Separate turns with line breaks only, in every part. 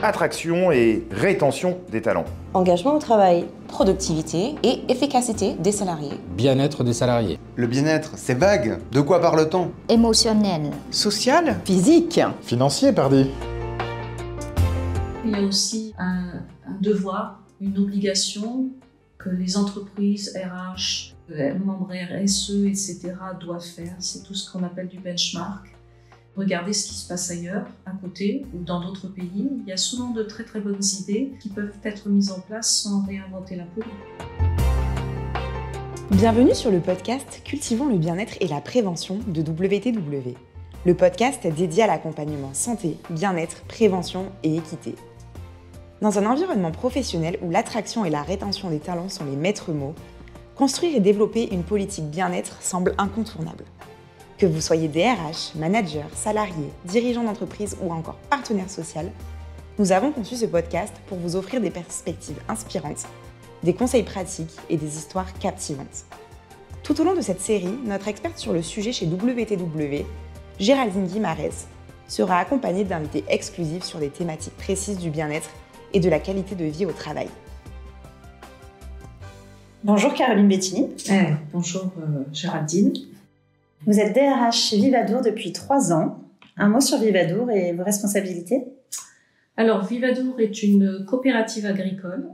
attraction et rétention des talents.
Engagement au travail, productivité et efficacité des salariés.
Bien-être des salariés.
Le bien-être, c'est vague. De quoi parle-t-on?
Émotionnel.
Social. Physique.
Financier, pardi.
Il y a aussi un devoir, une obligation que les entreprises RH, membres RSE, etc. doivent faire. C'est tout ce qu'on appelle du benchmark. Regardez ce qui se passe ailleurs, à côté ou dans d'autres pays. Il y a souvent de très très bonnes idées qui peuvent être mises en place sans réinventer la poudre.
Bienvenue sur le podcast Cultivons le bien-être et la prévention de WTW. Le podcast dédié à l'accompagnement santé, bien-être, prévention et équité. Dans un environnement professionnel où l'attraction et la rétention des talents sont les maîtres mots, construire et développer une politique bien-être semble incontournable. Que vous soyez DRH, manager, salarié, dirigeant d'entreprise ou encore partenaire social, nous avons conçu ce podcast pour vous offrir des perspectives inspirantes, des conseils pratiques et des histoires captivantes. Tout au long de cette série, notre experte sur le sujet chez WTW, Géraldine Guimarès, sera accompagnée d'invités exclusifs sur des thématiques précises du bien-être et de la qualité de vie au travail.
Bonjour Caroline Bettini.
Bonjour Géraldine.
Vous êtes DRH chez Vivadour depuis 3 ans. Un mot sur Vivadour et vos responsabilités?
Alors Vivadour est une coopérative agricole.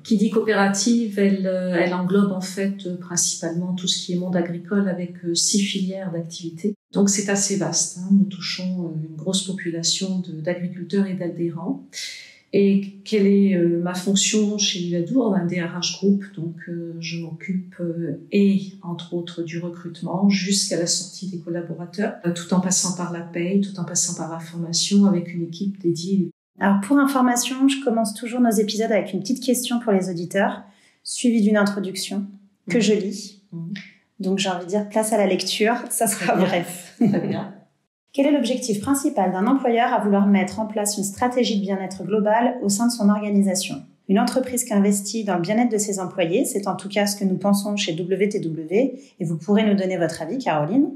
Qui dit coopérative, elle englobe en fait principalement tout ce qui est monde agricole avec 6 filières d'activité. Donc c'est assez vaste. Nous touchons une grosse population d'agriculteurs et d'adhérents. Et quelle est ma fonction chez Vivadour? Un DRH groupe, donc je m'occupe et entre autres du recrutement jusqu'à la sortie des collaborateurs, tout en passant par la paye, tout en passant par la formation avec une équipe dédiée.
Alors pour information, je commence toujours nos épisodes avec une petite question pour les auditeurs, suivie d'une introduction que je lis. Donc j'ai envie de dire place à la lecture, ça sera bref.
Très bien.
Quel est l'objectif principal d'un employeur à vouloir mettre en place une stratégie de bien-être globale au sein de son organisation? Une entreprise qui investit dans le bien-être de ses employés, c'est en tout cas ce que nous pensons chez WTW, et vous pourrez nous donner votre avis, Caroline,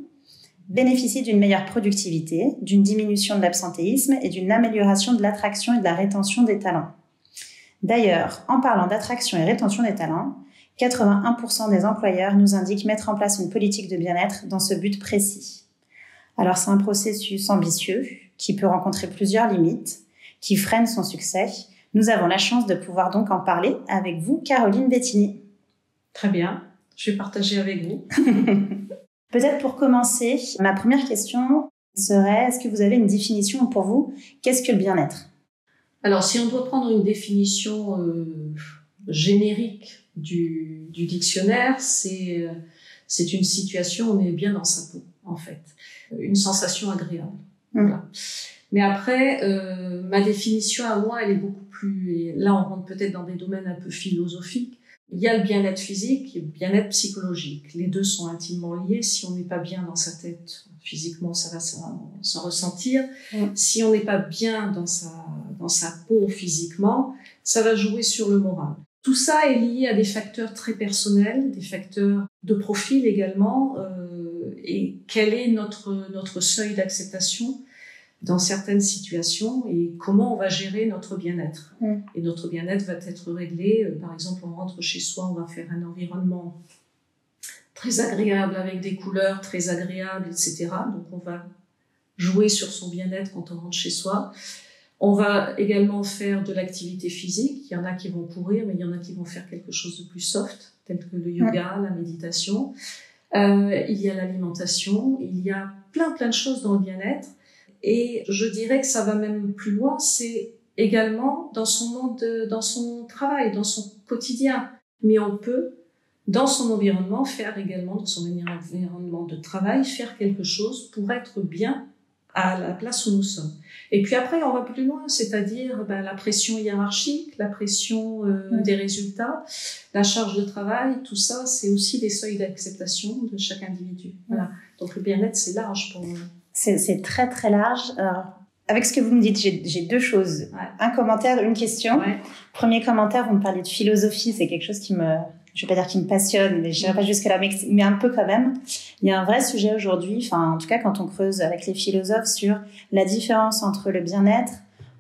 bénéficie d'une meilleure productivité, d'une diminution de l'absentéisme et d'une amélioration de l'attraction et de la rétention des talents. D'ailleurs, en parlant d'attraction et rétention des talents, 81% des employeurs nous indiquent mettre en place une politique de bien-être dans ce but précis. Alors c'est un processus ambitieux qui peut rencontrer plusieurs limites, qui freine son succès. Nous avons la chance de pouvoir donc en parler avec vous, Caroline Bettini.
Très bien, je vais partager avec vous.
Peut-être pour commencer, ma première question serait, est-ce que vous avez une définition pour vous? Qu'est-ce que le bien-être?
Alors si on doit prendre une définition générique du dictionnaire, c'est une situation où on est bien dans sa peau, en fait. Une sensation agréable. Voilà. Mais après, ma définition à moi, elle est beaucoup plus... Et là, on rentre peut-être dans des domaines un peu philosophiques. Il y a le bien-être physique et le bien-être psychologique. Les deux sont intimement liés. Si on n'est pas bien dans sa tête, physiquement, ça va s'en ressentir. Si on n'est pas bien dans sa peau physiquement, ça va jouer sur le moral. Tout ça est lié à des facteurs très personnels, des facteurs de profil également, et quel est notre seuil d'acceptation dans certaines situations et comment on va gérer notre bien-être. Et notre bien-être va être réglé, par exemple, on rentre chez soi, on va faire un environnement très agréable avec des couleurs très agréables, etc. Donc on va jouer sur son bien-être quand on rentre chez soi. On va également faire de l'activité physique. Il y en a qui vont courir, mais il y en a qui vont faire quelque chose de plus soft, tel que le yoga, la méditation. Il y a l'alimentation, il y a plein de choses dans le bien-être. Et je dirais que ça va même plus loin, c'est également dans son monde, dans son travail, dans son quotidien. Mais on peut, dans son environnement, faire également, dans son environnement de travail, faire quelque chose pour être bien à la place où nous sommes. Et puis après, on va plus loin, c'est-à-dire la pression hiérarchique, la pression des résultats, la charge de travail, tout ça, c'est aussi des seuils d'acceptation de chaque individu. Voilà. Donc le bien-être, c'est large pour moi.
C'est très très large. Alors, avec ce que vous me dites, j'ai 2 choses. Un commentaire, une question. Premier commentaire, vous me parlez de philosophie, c'est quelque chose qui me... Je vais pas dire qui me passionne, mais je n'irai pas jusque-là, mais un peu quand même. Il y a un vrai sujet aujourd'hui, enfin, en tout cas, quand on creuse avec les philosophes sur la différence entre le bien-être,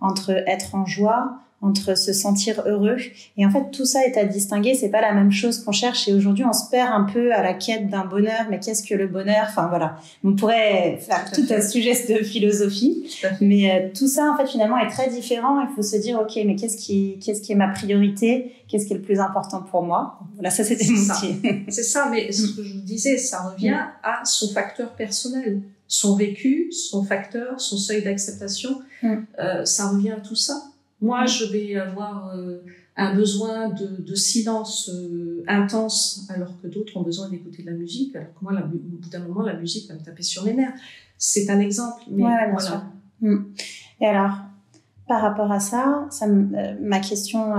entre être en joie, entre se sentir heureux. Et en fait, tout ça est à distinguer. C'est pas la même chose qu'on cherche. Et aujourd'hui, on se perd un peu à la quête d'un bonheur. Mais qu'est-ce que le bonheur? Enfin, voilà. On pourrait faire tout un sujet de philosophie. Mais tout ça, en fait, finalement, est très différent. Il faut se dire, OK, mais qu'est-ce qui est ma priorité? Qu'est-ce qui est le plus important pour moi? Voilà, ça, c'était mon petit.
C'est ça. Mais ce que je vous disais, ça revient à son facteur personnel. Son vécu, son facteur, son seuil d'acceptation. Ça revient à tout ça. Moi, je vais avoir un besoin de silence intense, alors que d'autres ont besoin d'écouter de la musique. Alors que moi, au bout d'un moment, la musique va me taper sur les nerfs. C'est un exemple, mais
bien sûr. Et alors, par rapport à ça, ma question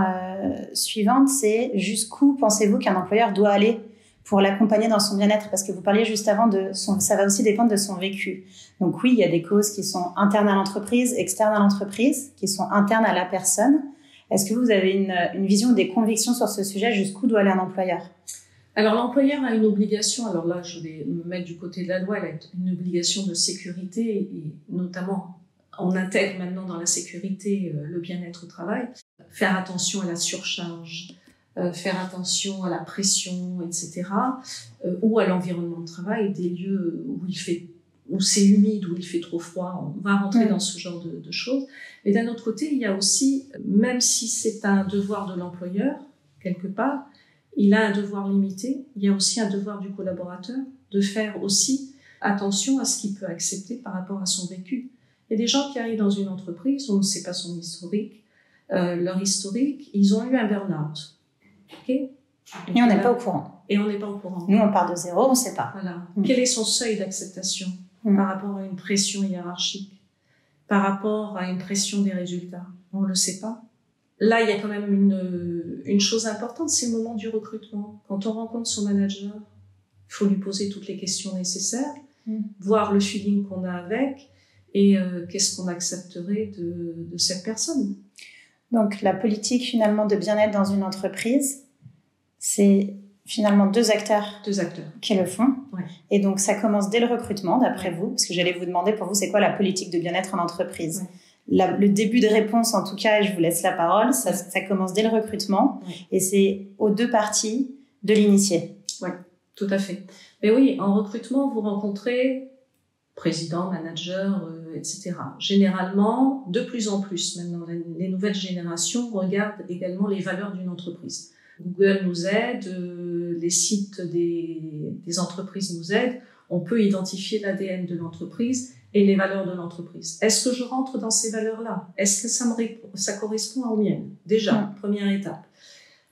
suivante, c'est jusqu'où pensez-vous qu'un employeur doit aller pour l'accompagner dans son bien-être? Parce que vous parliez juste avant ça va aussi dépendre de son vécu. Donc oui, il y a des causes qui sont internes à l'entreprise, externes à l'entreprise, qui sont internes à la personne. Est-ce que vous avez une vision ou des convictions sur ce sujet? Jusqu'où doit aller un employeur?
Alors l'employeur a une obligation, alors là je vais me mettre du côté de la loi, elle a une obligation de sécurité et notamment on intègre maintenant dans la sécurité le bien-être au travail, faire attention à la surcharge, faire attention à la pression, etc., ou à l'environnement de travail, des lieux où c'est humide, où il fait trop froid, on va rentrer dans ce genre de choses. Mais d'un autre côté, il y a aussi, même si c'est un devoir de l'employeur, quelque part, il a un devoir limité, il y a aussi un devoir du collaborateur de faire aussi attention à ce qu'il peut accepter par rapport à son vécu. Il y a des gens qui arrivent dans une entreprise, on ne sait pas son historique, leur historique, ils ont eu un burn-out. Okay.
Et on n'est pas au courant.
Et on n'est pas au courant.
Nous, on part de zéro, on ne sait pas.
Voilà. Quel est son seuil d'acceptation par rapport à une pression hiérarchique, par rapport à une pression des résultats? On ne le sait pas. Là, il y a quand même une chose importante, c'est le moment du recrutement. Quand on rencontre son manager, il faut lui poser toutes les questions nécessaires, voir le feeling qu'on a avec et qu'est-ce qu'on accepterait de cette personne.
Donc, la politique, finalement, de bien-être dans une entreprise, c'est finalement deux acteurs qui le font.
Ouais.
Et donc, ça commence dès le recrutement, d'après vous, parce que j'allais vous demander, pour vous, c'est quoi la politique de bien-être en entreprise? Le début de réponse, en tout cas, et je vous laisse la parole, ça commence dès le recrutement, et c'est aux deux parties de l'initier.
Oui, tout à fait. Mais oui, en recrutement, vous rencontrez président, manager, etc. Généralement, de plus en plus, maintenant, les nouvelles générations regardent également les valeurs d'une entreprise. Google nous aide, les sites des entreprises nous aident, on peut identifier l'ADN de l'entreprise et les valeurs de l'entreprise. Est-ce que je rentre dans ces valeurs-là? Est-ce que ça correspond aux miennes? Déjà, première étape.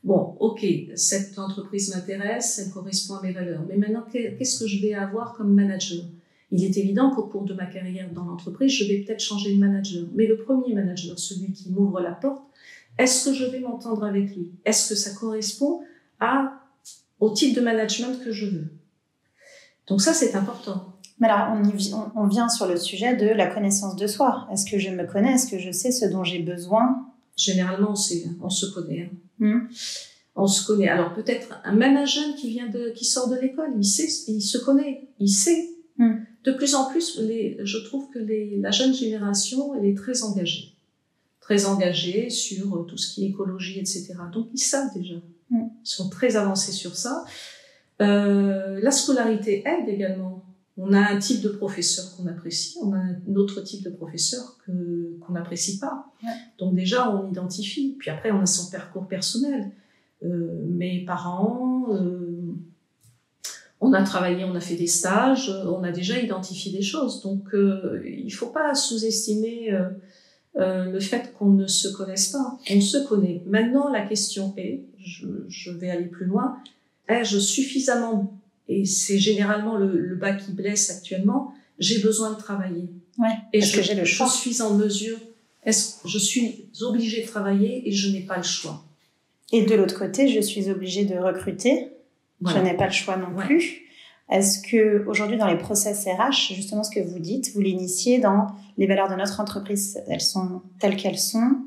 Bon, ok, cette entreprise m'intéresse, elle correspond à mes valeurs. Mais maintenant, qu'est-ce que je vais avoir comme manager? Il est évident qu'au cours de ma carrière dans l'entreprise, je vais peut-être changer de manager. Mais le premier manager, celui qui m'ouvre la porte, est-ce que je vais m'entendre avec lui? Est-ce que ça correspond au type de management que je veux? Donc ça, c'est important.
Mais alors, on vient sur le sujet de la connaissance de soi. Est-ce que je me connais? Est-ce que je sais ce dont j'ai besoin?
Généralement, on se connaît. On se connaît. Alors peut-être même un jeune qui sort de l'école, il se connaît, il sait. De plus en plus, je trouve que la jeune génération, elle est très engagée sur tout ce qui est écologie, etc. Donc ils savent déjà. Ils sont très avancés sur ça. La scolarité aide également. On a un type de professeur qu'on apprécie, on a un autre type de professeur qu'on n'apprécie pas. Donc déjà, on identifie. Puis après, on a son parcours personnel. Mes parents, on a travaillé, on a fait des stages, on a déjà identifié des choses. Donc il ne faut pas sous-estimer le fait qu'on ne se connaisse pas. On se connaît. Maintenant, la question est, je vais aller plus loin, ai-je suffisamment, et c'est généralement le bas qui blesse actuellement, j'ai besoin de travailler. Et je suis en mesure, je suis obligée de travailler et je n'ai pas le choix.
Et de l'autre côté, je suis obligée de recruter. Je n'ai pas le choix non plus. Est-ce que aujourd'hui, dans les process RH, justement ce que vous dites, vous l'initiez dans les valeurs de notre entreprise, elles sont telles qu'elles sont.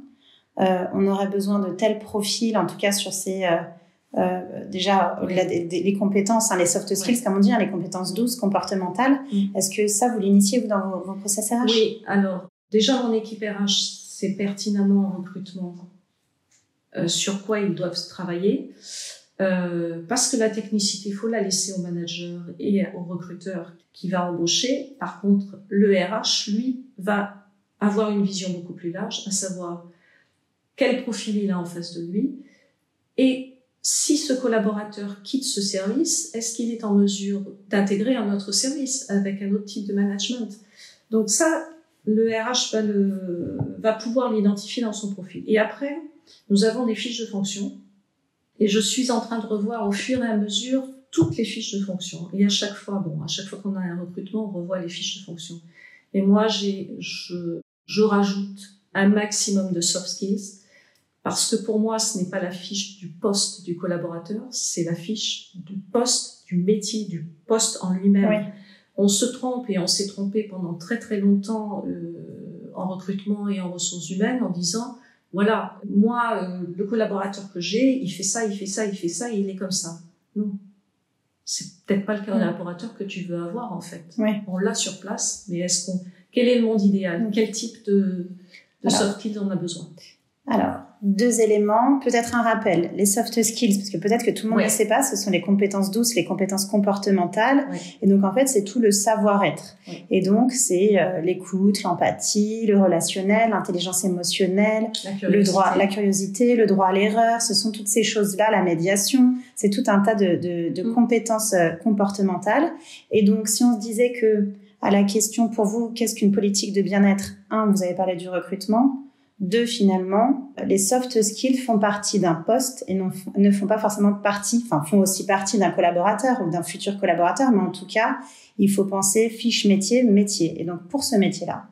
On aurait besoin de tel profil, en tout cas sur ces déjà au-delà des compétences, les soft skills comme on dit, les compétences douces, comportementales. Est-ce que ça vous l'initiez vous dans vos process RH?
Oui, alors déjà mon équipe RH sait pertinemment en recrutement sur quoi ils doivent travailler, parce que la technicité, il faut la laisser au manager et au recruteur qui va embaucher. Par contre, le RH, lui, va avoir une vision beaucoup plus large, à savoir quel profil il a en face de lui, et si ce collaborateur quitte ce service, est-ce qu'il est en mesure d'intégrer un autre service avec un autre type de management? Donc ça, le RH va pouvoir l'identifier dans son profil. Et après, nous avons des fiches de fonction, et je suis en train de revoir au fur et à mesure toutes les fiches de fonction. Et à chaque fois qu'on a un recrutement, on revoit les fiches de fonction. Et moi, je rajoute un maximum de soft skills, parce que pour moi, ce n'est pas la fiche du poste du collaborateur, c'est la fiche du poste, du métier, du poste en lui-même. Oui. On se trompe, et on s'est trompé pendant très très longtemps en recrutement et en ressources humaines, en disant, voilà, moi, le collaborateur que j'ai, il fait ça, il fait ça, il fait ça, et il est comme ça. Non. C'est peut-être pas le collaborateur que tu veux avoir, en fait. Oui. On l'a sur place, mais quel est le monde idéal? Quel type de soft skills on a besoin?
Alors, 2 éléments, peut-être un rappel. Les soft skills, parce que peut-être que tout le monde ne sait pas, ce sont les compétences douces, les compétences comportementales. Et donc, en fait, c'est tout le savoir-être. Et donc, c'est l'écoute, l'empathie, le relationnel, l'intelligence émotionnelle, la curiosité, le droit à l'erreur. Ce sont toutes ces choses-là, la médiation. C'est tout un tas de compétences comportementales. Et donc, si on se disait que, à la question pour vous, qu'est-ce qu'une politique de bien-être? 1, vous avez parlé du recrutement. 2, finalement, les soft skills font partie d'un poste et ne font pas forcément font aussi partie d'un collaborateur ou d'un futur collaborateur, mais en tout cas, il faut penser fiche métier. Et donc, pour ce métier-là,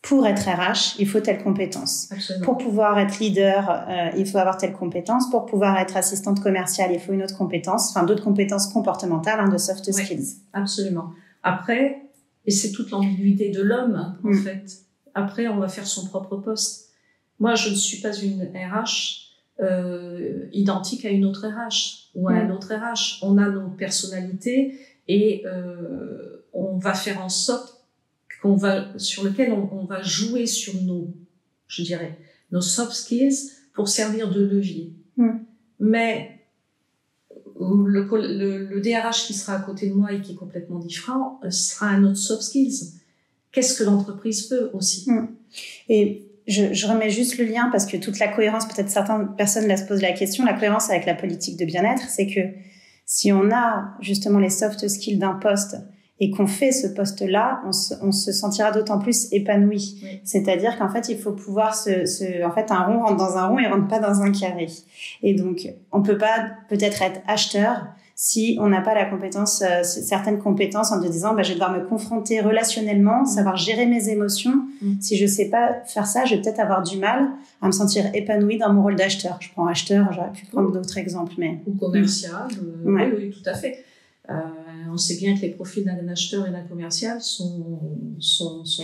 pour être RH, il faut telle compétence. Absolument. Pour pouvoir être leader, il faut avoir telle compétence. Pour pouvoir être assistante commerciale, il faut une autre compétence, d'autres compétences comportementales, de soft skills.
Absolument. Après, et c'est toute l'ambiguïté de l'homme, en fait. Après, on va faire son propre poste. Moi, je ne suis pas une RH identique à une autre RH ou à un autre RH. On a nos personnalités et on va faire en sorte sur lequel on va jouer sur nos soft skills pour servir de levier. Mais le DRH qui sera à côté de moi et qui est complètement différent sera un autre soft skills. Qu'est-ce que l'entreprise veut aussi?
Et je remets juste le lien parce que toute la cohérence, peut-être certaines personnes là se posent la question, la cohérence avec la politique de bien-être, c'est que si on a justement les soft skills d'un poste et qu'on fait ce poste-là, on se sentira d'autant plus épanoui. Oui. C'est-à-dire qu'en fait, il faut pouvoir en fait, un rond rentre dans un rond et rentre pas dans un carré. Et donc, on peut pas peut-être être acheteur si on n'a pas la compétence, certaines compétences en te disant, je vais devoir me confronter relationnellement, savoir gérer mes émotions. Si je sais pas faire ça, je vais peut-être avoir du mal à me sentir épanouie dans mon rôle d'acheteur. Je prends acheteur, j'aurais pu prendre d'autres exemples, mais.
Ou commercial. Oui, tout à fait. On sait bien que les profils d'un acheteur et d'un commercial sont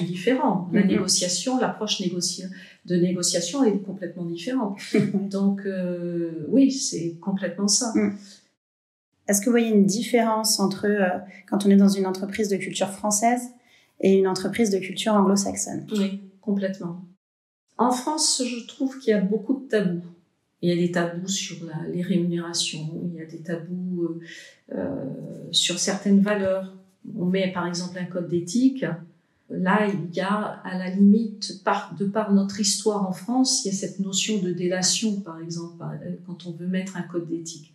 différents. La négociation, l'approche de négociation est complètement différente. Donc, oui, c'est complètement ça.
Est-ce que vous voyez une différence entre quand on est dans une entreprise de culture française et une entreprise de culture anglo-saxonne?
Oui, complètement. En France, je trouve qu'il y a beaucoup de tabous. Il y a des tabous sur les rémunérations, il y a des tabous sur certaines valeurs. On met par exemple un code d'éthique. Là, il y a à la limite, de par notre histoire en France, il y a cette notion de délation, par exemple, quand on veut mettre un code d'éthique.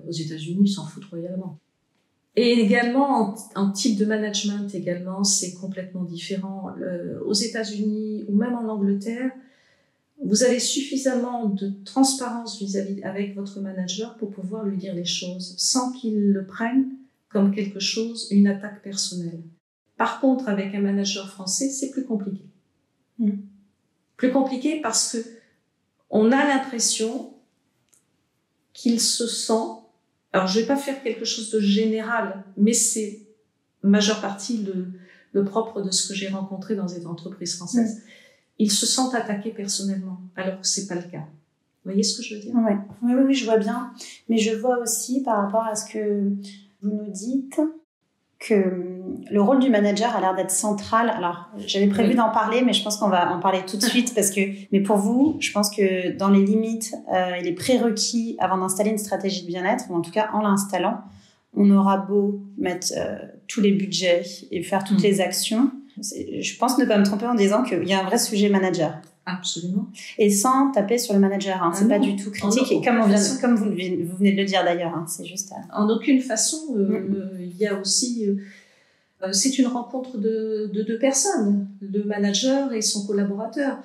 Aux États-Unis, ils s'en foutent royalement. Et également, en type de management, également, c'est complètement différent. Aux États-Unis ou même en Angleterre, vous avez suffisamment de transparence avec votre manager pour pouvoir lui dire les choses sans qu'il le prenne comme quelque chose, une attaque personnelle. Par contre, avec un manager français, c'est plus compliqué. Plus compliqué parce que on a l'impression qu'il se sent... Alors, je vais pas faire quelque chose de général, mais c'est majeure partie le propre de ce que j'ai rencontré dans les entreprises françaises. Ils se sentent attaqués personnellement, alors que c'est pas le cas. Vous voyez ce que je veux dire?
Oui, je vois bien. Mais je vois aussi, par rapport à ce que vous nous dites, que le rôle du manager a l'air d'être central. Alors, j'avais prévu d'en parler, mais je pense qu'on va en parler tout de suite mais pour vous, je pense que dans les limites et les prérequis avant d'installer une stratégie de bien-être, ou en tout cas en l'installant, on aura beau mettre tous les budgets et faire toutes les actions. Je pense ne pas me tromper en disant qu'il y a un vrai sujet manager.
Absolument.
Et sans taper sur le manager, c'est pas du tout critique. Et comme vous venez de le dire d'ailleurs, c'est juste...
En aucune façon, il y a aussi... c'est une rencontre de deux personnes, le manager et son collaborateur.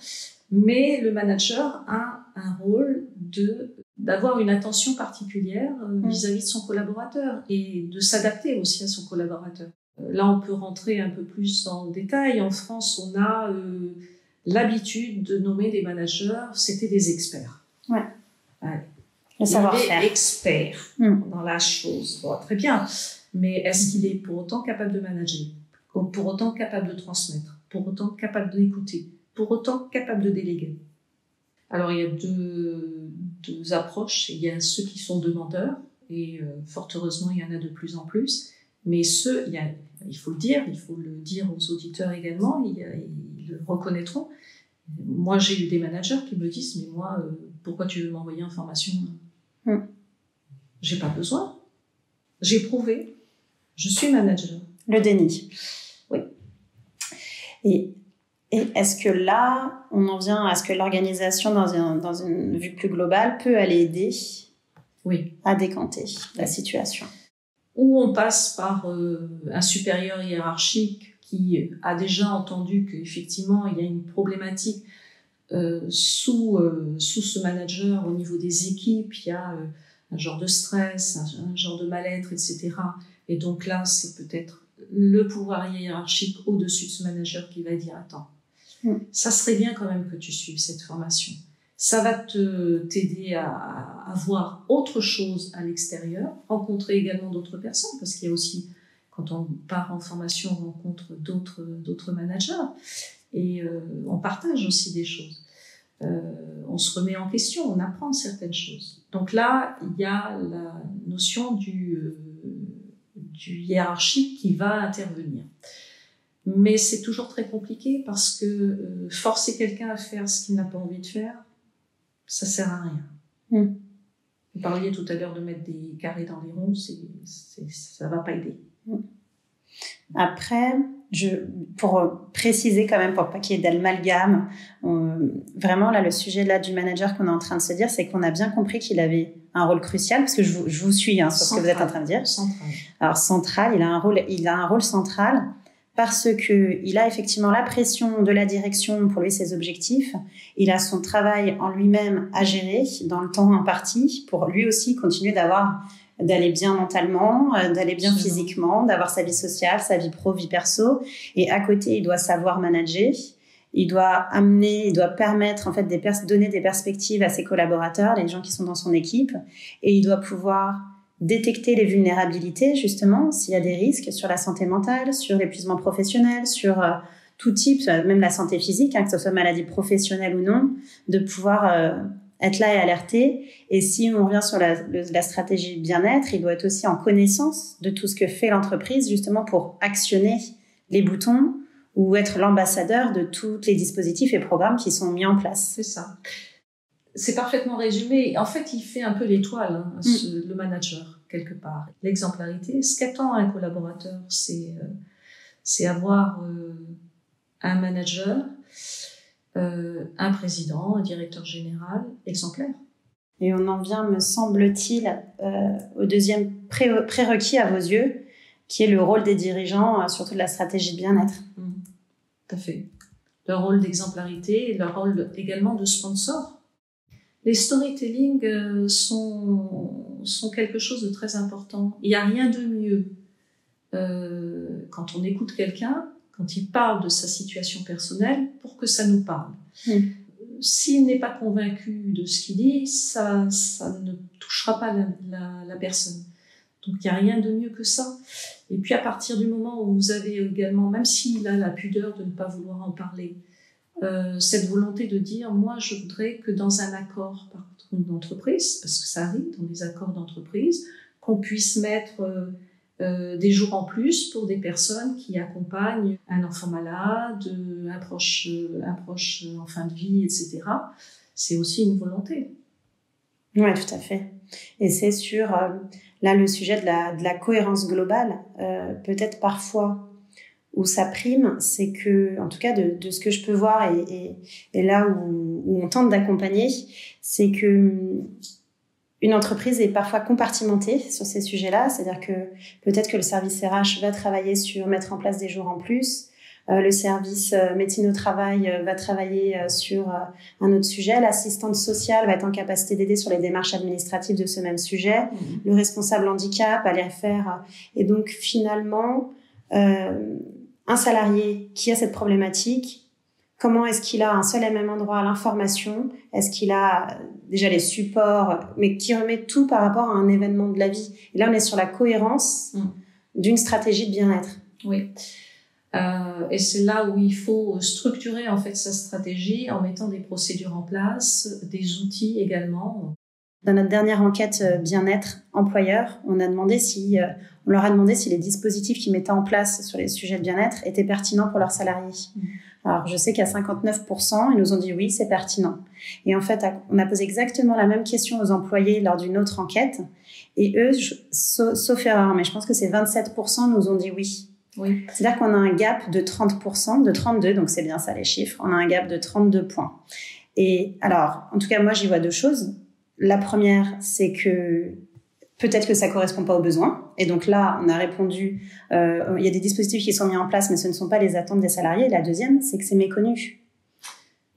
Mais le manager a un rôle d'avoir une attention particulière vis-à-vis de son collaborateur et de s'adapter aussi à son collaborateur. Là, on peut rentrer un peu plus dans le détail. En France, on a l'habitude de nommer des managers, c'était des experts.
Ouais.
Ouais.
Le savoir-faire.
Expert dans la chose. Bon, très bien. Mais est-ce qu'il est pour autant capable de manager? Pour autant capable de transmettre? Pour autant capable d'écouter? Pour autant capable de déléguer? Alors, il y a deux approches. Il y a ceux qui sont demandeurs, et fort heureusement, il y en a de plus en plus. Mais il faut le dire aux auditeurs également, ils le reconnaîtront. Moi, j'ai eu des managers qui me disent « Mais moi, pourquoi tu veux m'envoyer en formation ? J'ai pas besoin. J'ai prouvé. Je suis manager. »
Le déni.
Oui.
Et est-ce que là, on en vient à ce que l'organisation, dans une vue plus globale, peut aller aider à décanter la situation?
Ou on passe par un supérieur hiérarchique qui a déjà entendu qu'effectivement, il y a une problématique sous ce manager au niveau des équipes, il y a un genre de stress, un genre de mal-être, etc. Et donc là, c'est peut-être le pouvoir hiérarchique au-dessus de ce manager qui va dire « Attends, ça serait bien quand même que tu suives cette formation. Ça va t'aider à voir autre chose à l'extérieur, rencontrer également d'autres personnes, parce qu'il y a aussi, quand on part en formation, on rencontre d'autres managers, et on partage aussi des choses. On se remet en question, on apprend certaines choses. Donc là, il y a la notion du hiérarchique qui va intervenir. Mais c'est toujours très compliqué parce que forcer quelqu'un à faire ce qu'il n'a pas envie de faire, ça sert à rien. Vous parliez tout à l'heure de mettre des carrés dans les ronds, ça va pas aider.
Après, pour préciser quand même, pour pas qu'il y ait d'amalgame, vraiment là, le sujet là du manager qu'on est en train de se dire, c'est qu'on a bien compris qu'il avait un rôle crucial, parce que je vous suis sur ce que vous êtes en train de dire.
Central.
Alors central, il a un rôle central parce que il a effectivement la pression de la direction pour lui ses objectifs. Il a son travail en lui-même à gérer dans le temps imparti pour lui aussi continuer d'aller bien mentalement, d'aller bien physiquement, d'avoir sa vie sociale, sa vie pro, vie perso. Et à côté, il doit savoir manager. Il doit permettre, en fait, donner des perspectives à ses collaborateurs, les gens qui sont dans son équipe. Et il doit pouvoir détecter les vulnérabilités, justement, s'il y a des risques sur la santé mentale, sur l'épuisement professionnel, sur tout type, même la santé physique, que ce soit maladie professionnelle ou non, de pouvoir être là et alerter. Et si on revient sur la stratégie bien-être, il doit être aussi en connaissance de tout ce que fait l'entreprise, justement pour actionner les boutons ou être l'ambassadeur de tous les dispositifs et programmes qui sont mis en place.
C'est ça. C'est parfaitement résumé. En fait, il fait un peu l'étoile, le manager, quelque part. L'exemplarité, ce qu'attend un collaborateur, c'est avoir un manager, un président, un directeur général exemplaire.
Et on en vient, me semble-t-il, au deuxième prérequis à vos yeux, qui est le rôle des dirigeants, surtout de la stratégie de bien-être.
Tout à fait. Leur rôle d'exemplarité et leur rôle également de sponsor. Les storytelling sont quelque chose de très important. Il n'y a rien de mieux quand on écoute quelqu'un, quand il parle de sa situation personnelle, pour que ça nous parle. S'il n'est pas convaincu de ce qu'il dit, ça ne touchera pas la personne. Donc il n'y a rien de mieux que ça. Et puis à partir du moment où vous avez également, même s'il a la pudeur de ne pas vouloir en parler, cette volonté de dire, moi je voudrais que dans un accord par contre d'entreprise, parce que ça arrive dans les accords d'entreprise, qu'on puisse mettre des jours en plus pour des personnes qui accompagnent un enfant malade, un proche en fin de vie, etc. C'est aussi une volonté.
Oui, tout à fait. Et c'est sur, là, le sujet de la cohérence globale, peut-être parfois où ça prime, c'est que, en tout cas, de ce que je peux voir et là où on tente d'accompagner, c'est que une entreprise est parfois compartimentée sur ces sujets-là, c'est-à-dire que peut-être que le service RH va travailler sur mettre en place des jours en plus, le service médecine au travail va travailler sur un autre sujet, l'assistante sociale va être en capacité d'aider sur les démarches administratives de ce même sujet, le responsable handicap va les faire. Et donc finalement, un salarié qui a cette problématique, comment est-ce qu'il a un seul et même endroit à l'information? Est-ce qu'il a déjà les supports, mais qui remet tout par rapport à un événement de la vie? Et là, on est sur la cohérence d'une stratégie de bien-être.
Oui. Et c'est là où il faut structurer en fait sa stratégie en mettant des procédures en place, des outils également.
Dans notre dernière enquête bien-être employeur, on leur a demandé si les dispositifs qu'ils mettaient en place sur les sujets de bien-être étaient pertinents pour leurs salariés. Alors, je sais qu'à 59%, ils nous ont dit oui, c'est pertinent. Et en fait, on a posé exactement la même question aux employés lors d'une autre enquête. Et eux, sauf erreur, mais je pense que c'est 27% nous ont dit oui.
Oui.
C'est-à-dire qu'on a un gap de 30%, de 32, donc c'est bien ça les chiffres. On a un gap de 32 points. Et alors, en tout cas, moi, j'y vois deux choses. La première, c'est que peut-être que ça correspond pas aux besoins. Et donc là, on a répondu, il y a des dispositifs qui sont mis en place, mais ce ne sont pas les attentes des salariés. Et la deuxième, c'est que c'est méconnu.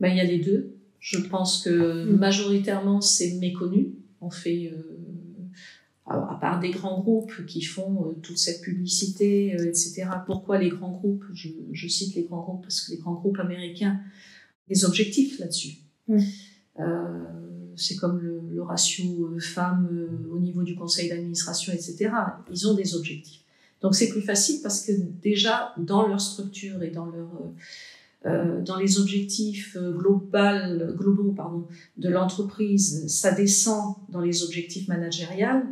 Ben, il y a les deux. Je pense que majoritairement, c'est méconnu. On fait, à part des grands groupes qui font toute cette publicité, etc. Pourquoi les grands groupes? Je cite les grands groupes parce que les grands groupes américains, les objectifs là-dessus. C'est comme le ratio femmes au niveau du conseil d'administration, etc. Ils ont des objectifs. Donc c'est plus facile parce que déjà dans leur structure et dans les objectifs globaux de l'entreprise, ça descend dans les objectifs managériaux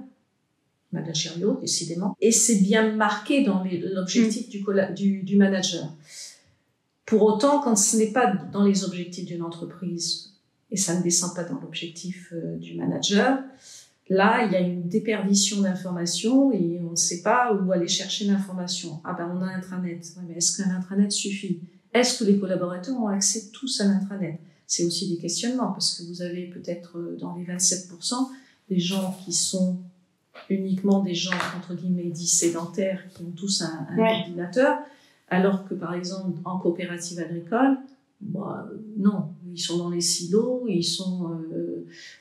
décidément, et c'est bien marqué dans l'objectif du manager. Pour autant, quand ce n'est pas dans les objectifs d'une entreprise et ça ne descend pas dans l'objectif du manager, là, il y a une déperdition d'informations et on ne sait pas où aller chercher l'information. Ah ben, on a un intranet. Ouais, mais est-ce qu'un intranet suffit? Est-ce que les collaborateurs ont accès tous à l'intranet? C'est aussi des questionnements parce que vous avez peut-être dans les 27% des gens qui sont uniquement des gens, entre guillemets, dits sédentaires, qui ont tous un ordinateur, alors que, par exemple, en coopérative agricole, non, ils sont dans les silos, ils sont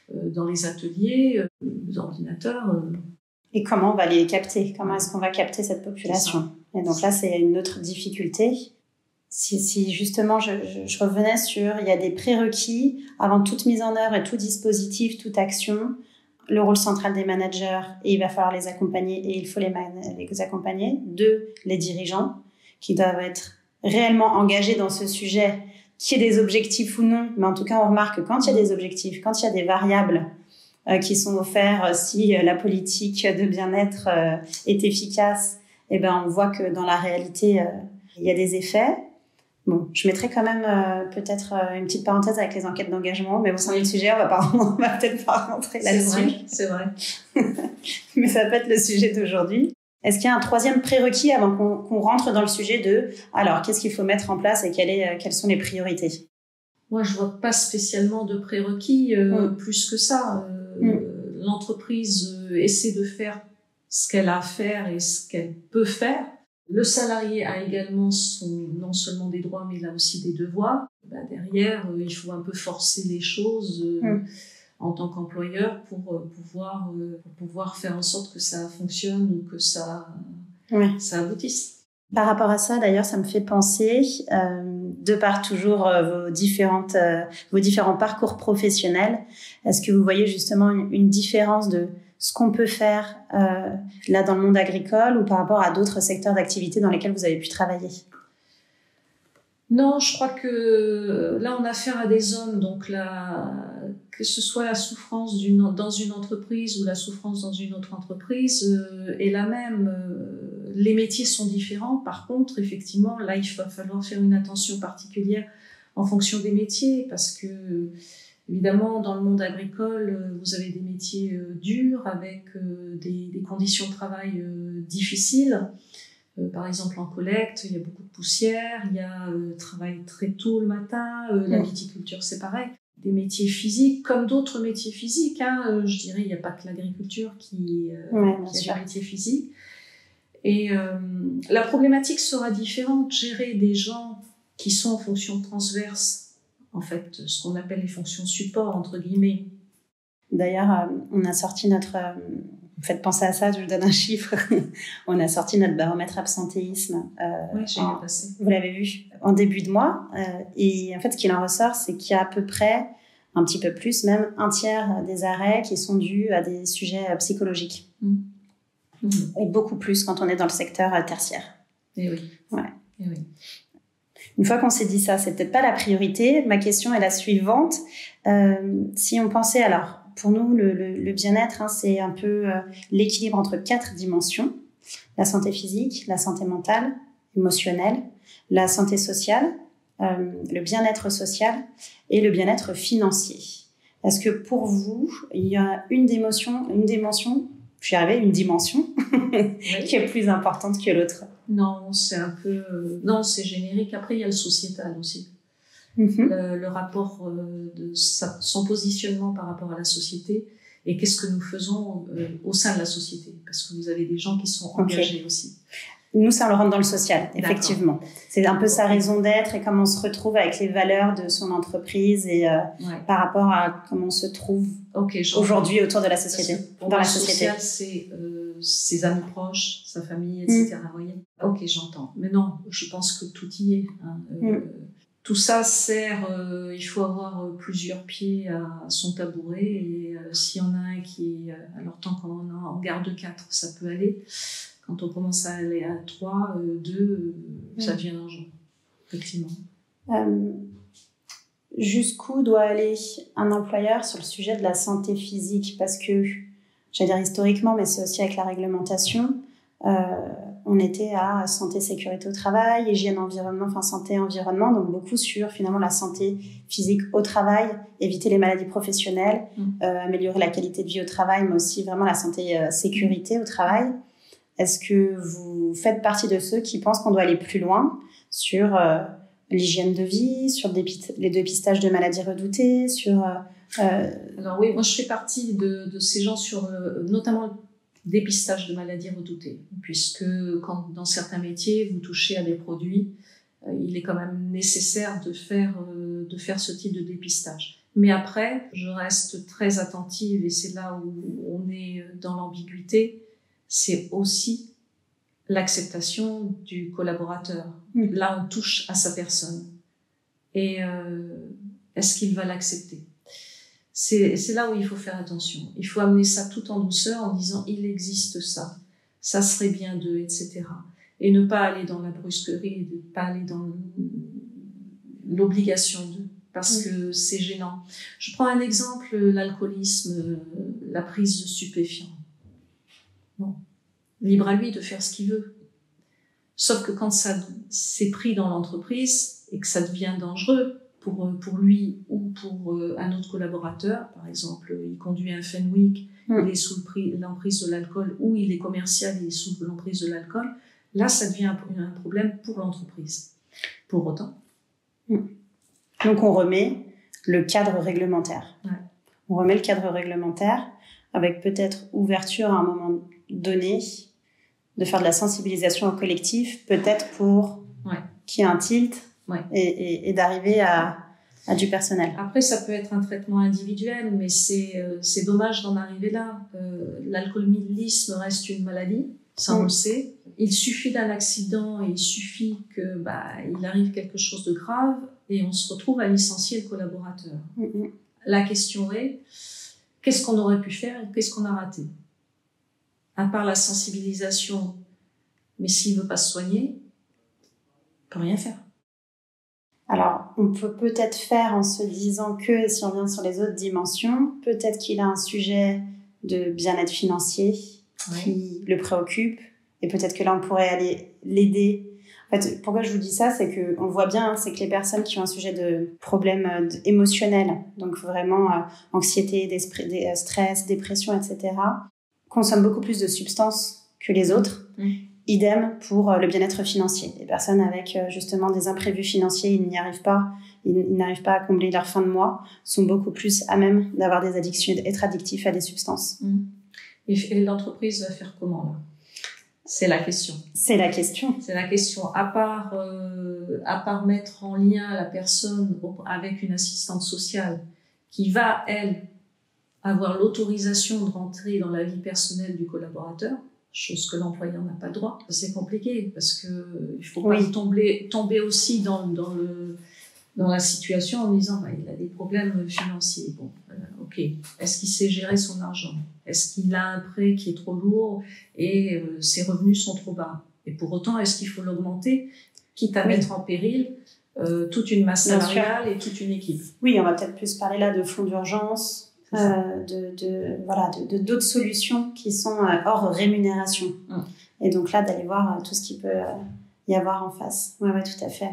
dans les ateliers, les ordinateurs.
Et comment on va les capter? Comment est-ce qu'on va capter cette population? Et donc là, c'est une autre difficulté. Si justement, je revenais sur, il y a des prérequis avant toute mise en œuvre et tout dispositif, toute action, le rôle central des managers, et il va falloir les accompagner, et il faut les accompagner. 2, les dirigeants, qui doivent être réellement engagés dans ce sujet, qu'il y ait des objectifs ou non, mais en tout cas, on remarque que quand il y a des objectifs, quand il y a des variables qui sont offertes, si la politique de bien-être est efficace, eh ben, on voit que dans la réalité, il y a des effets. Bon, je mettrai quand même peut-être une petite parenthèse avec les enquêtes d'engagement, mais bon, c'est un autre sujet, on va peut-être pas rentrer là-dessus.
C'est vrai.
Mais ça peut être le sujet d'aujourd'hui. Est-ce qu'il y a un troisième prérequis avant qu'on rentre dans le sujet de alors qu'est-ce qu'il faut mettre en place et quelles sont les priorités?
Moi, je vois pas spécialement de prérequis plus que ça. L'entreprise essaie de faire ce qu'elle a à faire et ce qu'elle peut faire. Le salarié a également non seulement des droits, mais il a aussi des devoirs. Derrière, il faut un peu forcer les choses en tant qu'employeur pour pouvoir faire en sorte que ça fonctionne ou que ça aboutisse.
Par rapport à ça, d'ailleurs, ça me fait penser, de par toujours vos différents parcours professionnels, est-ce que vous voyez justement une différence de ce qu'on peut faire là dans le monde agricole ou par rapport à d'autres secteurs d'activité dans lesquels vous avez pu travailler?
Non, je crois que là, on a affaire à des hommes, donc que ce soit la souffrance dans une entreprise ou la souffrance dans une autre entreprise est la même. Les métiers sont différents. Par contre, effectivement, là, il va falloir faire une attention particulière en fonction des métiers, parce que, évidemment, dans le monde agricole, vous avez des métiers durs avec des conditions de travail difficiles. Par exemple, en collecte, il y a beaucoup de poussière, il y a travail très tôt le matin, la viticulture, c'est pareil. Des métiers physiques, comme d'autres métiers physiques, hein, je dirais, il n'y a pas que l'agriculture qui a des métiers physiques. Et la problématique sera différente. Gérer des gens qui sont en fonction transverse, en fait, ce qu'on appelle les fonctions support, entre guillemets.
D'ailleurs, on a sorti notre... Vous faites penser à ça, je vous donne un chiffre. On a sorti notre baromètre absentéisme.
Oui, j'ai vu passer.
Vous l'avez vu en début de mois. Et en fait, ce qu'il en ressort, c'est qu'il y a à peu près, un petit peu plus, même un tiers des arrêts qui sont dus à des sujets psychologiques. Et beaucoup plus quand on est dans le secteur tertiaire.
Et oui.
Ouais.
Et oui.
Une fois qu'on s'est dit ça, c'est peut-être pas la priorité. Ma question est la suivante. Si on pensait alors... Pour nous, le bien-être, hein, c'est un peu l'équilibre entre 4 dimensions. La santé physique, la santé mentale, émotionnelle, la santé sociale, le bien-être social et le bien-être financier. Est-ce que pour vous, il y a une dimension qui est plus importante que l'autre?
Non, c'est un peu... non, c'est générique. Après, il y a le sociétal aussi. Le rapport de son positionnement par rapport à la société et qu'est-ce que nous faisons au sein de la société, parce que vous avez des gens qui sont engagés aussi.
Nous, ça le rentre dans le social, effectivement. C'est un peu sa raison d'être et comment on se retrouve avec les valeurs de son entreprise et par rapport à comment on se trouve aujourd'hui autour de la société.
Pour moi, le social, c'est ses amis proches, sa famille, etc. Voyez. Ok, j'entends. Mais non, je pense que tout y est. Hein. Tout ça sert, il faut avoir plusieurs pieds à son tabouret et s'il y en a un qui est... alors tant qu'on en garde 4, ça peut aller. Quand on commence à aller à 3, 2, ça devient dangereux, effectivement.
Jusqu'où doit aller un employeur sur le sujet de la santé physique? Parce que, j'allais dire historiquement, mais c'est aussi avec la réglementation, on était à santé, sécurité au travail, hygiène, environnement, enfin santé, environnement, donc beaucoup sur finalement la santé physique au travail, éviter les maladies professionnelles, améliorer la qualité de vie au travail, mais aussi vraiment la santé, sécurité au travail. Est-ce que vous faites partie de ceux qui pensent qu'on doit aller plus loin sur l'hygiène de vie, sur les dépistages de maladies redoutées, sur...
Alors oui, moi je fais partie de ces gens sur notamment dépistage de maladies redoutées, puisque quand dans certains métiers vous touchez à des produits, il est quand même nécessaire de faire ce type de dépistage. Mais après, je reste très attentive et c'est là où on est dans l'ambiguïté, c'est aussi l'acceptation du collaborateur. Là, on touche à sa personne. Et est-ce qu'il va l'accepter ? C'est là où il faut faire attention. Il faut amener ça tout en douceur en disant il existe ça, ça serait bien d'eux, etc. Et ne pas aller dans la brusquerie, ne pas aller dans l'obligation d'eux, parce que c'est gênant. Je prends un exemple, l'alcoolisme, la prise de stupéfiants. Bon, libre à lui de faire ce qu'il veut. Sauf que quand ça c'est pris dans l'entreprise et que ça devient dangereux, pour lui ou pour un autre collaborateur, par exemple, il conduit un Fenwick, il est sous l'emprise de l'alcool, ou il est commercial, il est sous l'emprise de l'alcool, là, ça devient un problème pour l'entreprise. Pour autant.
Donc, on remet le cadre réglementaire. Ouais. On remet le cadre réglementaire avec peut-être ouverture à un moment donné de faire de la sensibilisation au collectif, peut-être pour qu'il y ait un tilt. Et d'arriver à du personnel.
Après, ça peut être un traitement individuel, mais c'est dommage d'en arriver là. L'alcoolisme reste une maladie, ça on le sait. Il suffit d'un accident et il suffit que il arrive quelque chose de grave et on se retrouve à licencier le collaborateur. La question est, qu'est-ce qu'on aurait pu faire et qu'est-ce qu'on a raté? À part la sensibilisation, mais s'il ne veut pas se soigner, il ne peut rien faire.
Alors, on peut peut-être faire en se disant que, si on vient sur les autres dimensions, peut-être qu'il a un sujet de bien-être financier qui le préoccupe, et peut-être que là, on pourrait aller l'aider. En fait, pourquoi je vous dis ça, c'est que on le voit bien, c'est que les personnes qui ont un sujet de problème émotionnel, donc vraiment anxiété, stress, dépression, etc., consomment beaucoup plus de substances que les autres. Idem pour le bien-être financier. Les personnes avec justement des imprévus financiers, ils n'arrivent pas à combler leur fin de mois, sont beaucoup plus à même d'avoir des addictions, d'être addictifs à des substances.
Et l'entreprise va faire comment là ? C'est la question.
C'est la question.
C'est la question. À part mettre en lien la personne avec une assistante sociale qui va, elle, avoir l'autorisation de rentrer dans la vie personnelle du collaborateur, chose que l'employeur n'a pas le droit. C'est compliqué parce que il faut pas tomber aussi dans la situation en disant il a des problèmes financiers. Bon, ok. Est-ce qu'il sait gérer son argent ? Est-ce qu'il a un prêt qui est trop lourd et ses revenus sont trop bas ? Et pour autant, est-ce qu'il faut l'augmenter, quitte à mettre en péril toute une masse salariale et toute une équipe ?
Oui, on va peut-être plus parler là de fonds d'urgence. De d'autres solutions qui sont hors rémunération. Et donc là, d'aller voir tout ce qu'il peut y avoir en face. Ouais, tout à fait.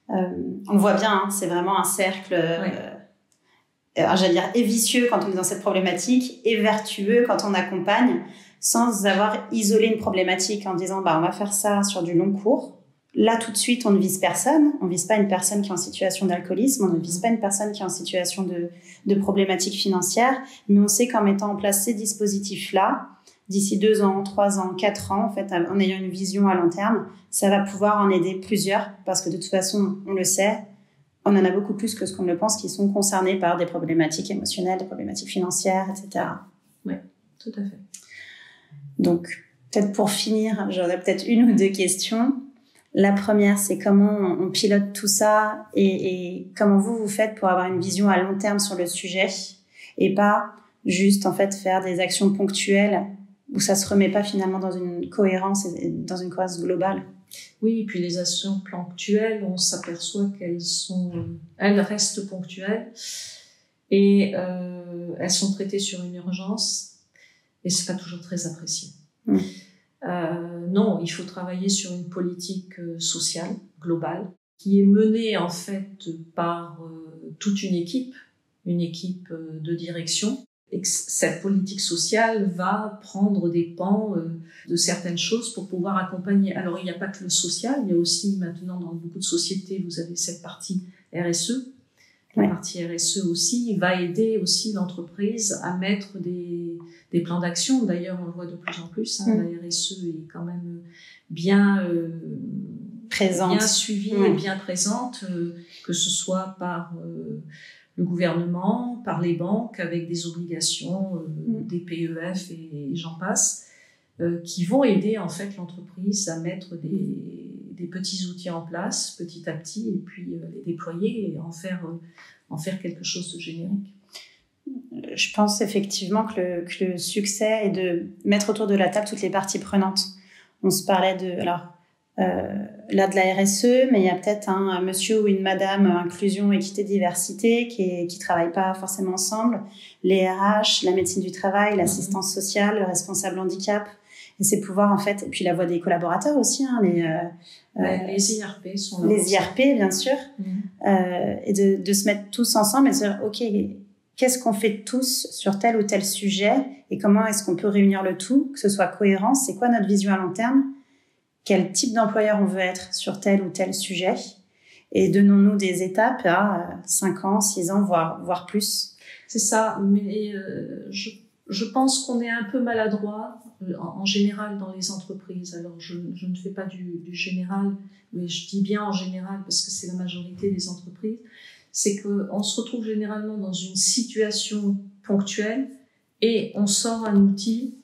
On le voit bien, hein, c'est vraiment un cercle, j'allais dire, et vicieux quand on est dans cette problématique, et vertueux quand on accompagne, sans avoir isolé une problématique en disant, on va faire ça sur du long cours. Là, tout de suite, on ne vise personne. On ne vise pas une personne qui est en situation d'alcoolisme. On ne vise pas une personne qui est en situation de problématique financière. Mais on sait qu'en mettant en place ces dispositifs-là, d'ici 2 ans, 3 ans, 4 ans, en fait, en ayant une vision à long terme, ça va pouvoir en aider plusieurs. Parce que de toute façon, on le sait, on en a beaucoup plus que ce qu'on le pense qui sont concernés par des problématiques émotionnelles, des problématiques financières, etc.
Oui, tout à fait.
Donc, peut-être pour finir, j'aurais peut-être 1 ou 2 questions. La première, c'est comment on pilote tout ça et comment vous faites pour avoir une vision à long terme sur le sujet et pas juste, en fait, faire des actions ponctuelles où ça se remet pas finalement dans une cohérence globale.
Oui, et puis les actions ponctuelles, on s'aperçoit elles restent ponctuelles et elles sont traitées sur une urgence et c'est pas toujours très apprécié. Non, il faut travailler sur une politique sociale globale qui est menée en fait par toute une équipe de direction. Et que cette politique sociale va prendre des pans de certaines choses pour pouvoir accompagner. Alors, il n'y a pas que le social, il y a aussi maintenant dans beaucoup de sociétés, vous avez cette partie RSE. La partie RSE aussi va aider aussi l'entreprise à mettre des plans d'action. D'ailleurs, on le voit de plus en plus. La RSE est quand même bien présente, bien suivie et bien présente, que ce soit par le gouvernement, par les banques, avec des obligations, des PEF et j'en passe, qui vont aider en fait l'entreprise à mettre des petits outils en place petit à petit et puis les déployer et en faire quelque chose de générique.
Je pense effectivement que le succès est de mettre autour de la table toutes les parties prenantes. On se parlait de la RSE, mais il y a peut-être un monsieur ou une madame inclusion, équité, diversité qui travaillent pas forcément ensemble. Les RH, la médecine du travail, l'assistance sociale, le responsable handicap. Et c'est pouvoir en fait, et puis la voix des collaborateurs aussi,
les IRP sont là.
Les IRP, bien sûr. Et de se mettre tous ensemble et de se dire, OK, qu'est-ce qu'on fait tous sur tel ou tel sujet et comment est-ce qu'on peut réunir le tout, que ce soit cohérent, c'est quoi notre vision à long terme, quel type d'employeur on veut être sur tel ou tel sujet et donnons-nous des étapes à 5 ans, 6 ans, voire plus.
C'est ça, mais je pense qu'on est un peu maladroit en général dans les entreprises. Alors je ne fais pas du général, mais je dis bien en général parce que c'est la majorité des entreprises. C'est qu'on se retrouve généralement dans une situation ponctuelle et on sort un outil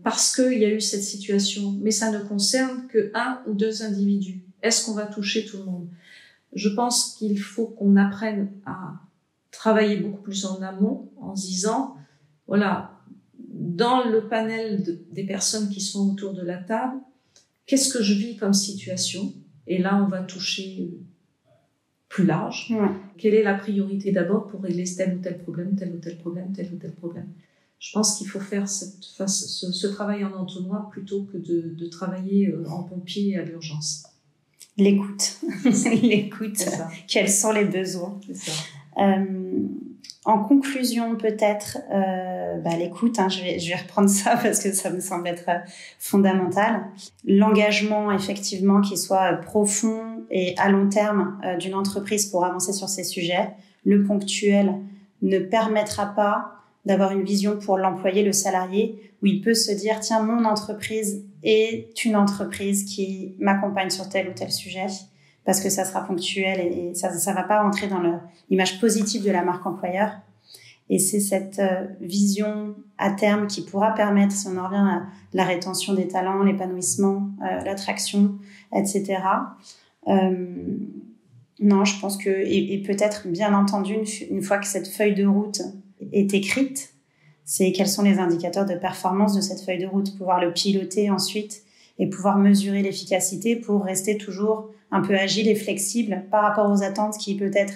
parce qu'il y a eu cette situation, mais ça ne concerne que 1 ou 2 individus. Est-ce qu'on va toucher tout le monde ? Je pense qu'il faut qu'on apprenne à travailler beaucoup plus en amont, en se disant, voilà, dans le panel des personnes qui sont autour de la table, qu'est-ce que je vis comme situation ? Et là, on va toucher plus large.
Ouais.
Quelle est la priorité d'abord pour régler tel ou tel problème, tel ou tel problème, tel ou tel problème. Je pense qu'il faut faire ce travail en entonnoir plutôt que de travailler en pompier à l'urgence.
L'écoute. L'écoute.
C'est ça.
Quels sont les besoins?
C'est ça.
En conclusion, peut-être, l'écoute, je vais reprendre ça parce que ça me semble être fondamental. L'engagement, effectivement, qui soit profond et à long terme d'une entreprise pour avancer sur ces sujets. Le ponctuel ne permettra pas d'avoir une vision pour l'employé, le salarié, où il peut se dire, tiens, mon entreprise est une entreprise qui m'accompagne sur tel ou tel sujet, parce que ça sera ponctuel et ça va pas entrer dans l'image positive de la marque employeur. Et c'est cette vision à terme qui pourra permettre, si on en revient à la rétention des talents, l'épanouissement, l'attraction, etc. Non, je pense que, et peut-être bien entendu, une fois que cette feuille de route est écrite, c'est quels sont les indicateurs de performance de cette feuille de route, pouvoir le piloter ensuite et pouvoir mesurer l'efficacité pour rester toujours un peu agile et flexible par rapport aux attentes qui peut-être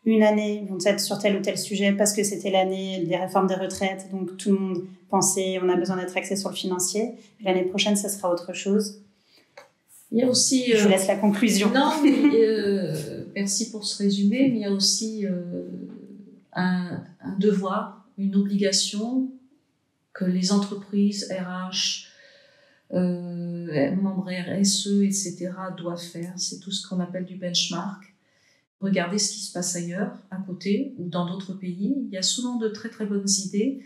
une année vont être sur tel ou tel sujet parce que c'était l'année des réformes des retraites, donc tout le monde pensait on a besoin d'être axé sur le financier. L'année prochaine, ça sera autre chose.
Il y a aussi...
Je vous laisse la conclusion.
Non, mais, merci pour ce résumé, mais il y a aussi un devoir, une obligation que les entreprises RH, membres RSE, etc. doivent faire. C'est tout ce qu'on appelle du benchmark. Regardez ce qui se passe ailleurs, à côté, ou dans d'autres pays. Il y a souvent de très très bonnes idées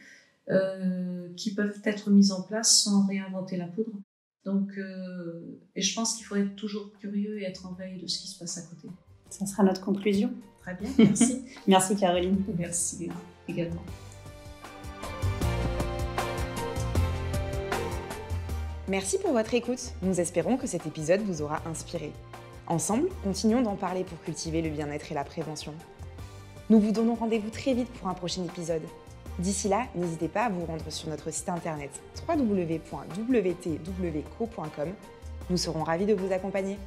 qui peuvent être mises en place sans réinventer la poudre. Donc, et je pense qu'il faut être toujours curieux et être en veille de ce qui se passe à côté.
Ça sera notre conclusion.
Très bien, merci.
Merci Caroline.
Merci également.
Merci pour votre écoute. Nous espérons que cet épisode vous aura inspiré. Ensemble, continuons d'en parler pour cultiver le bien-être et la prévention. Nous vous donnons rendez-vous très vite pour un prochain épisode. D'ici là, n'hésitez pas à vous rendre sur notre site internet www.wtwco.com. Nous serons ravis de vous accompagner.